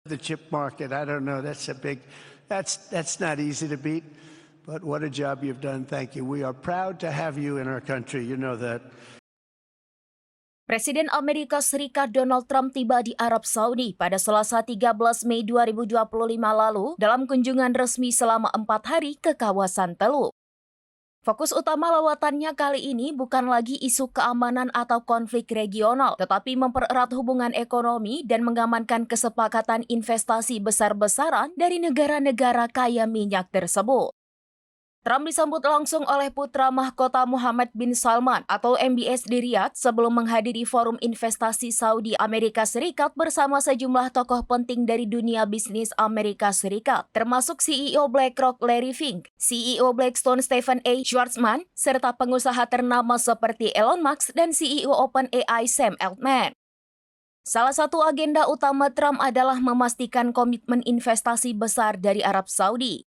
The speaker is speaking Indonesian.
the chip market. I don't know. That's not easy to beat. But what a job you've done. Thank you. We are proud to have you in our country. You know that. Presiden Amerika Serikat Donald Trump tiba di Arab Saudi pada Selasa 13 Mei 2025 lalu dalam kunjungan resmi selama 4 hari ke kawasan Teluk. Fokus utama lawatannya kali ini bukan lagi isu keamanan atau konflik regional, tetapi mempererat hubungan ekonomi dan mengamankan kesepakatan investasi besar-besaran dari negara-negara kaya minyak tersebut. Trump disambut langsung oleh putra mahkota Mohammed bin Salman atau MBS di Riyadh sebelum menghadiri forum investasi Saudi Amerika Serikat bersama sejumlah tokoh penting dari dunia bisnis Amerika Serikat, termasuk CEO BlackRock Larry Fink, CEO Blackstone Stephen A. Schwarzman, serta pengusaha ternama seperti Elon Musk dan CEO OpenAI Sam Altman. Salah satu agenda utama Trump adalah memastikan komitmen investasi besar dari Arab Saudi.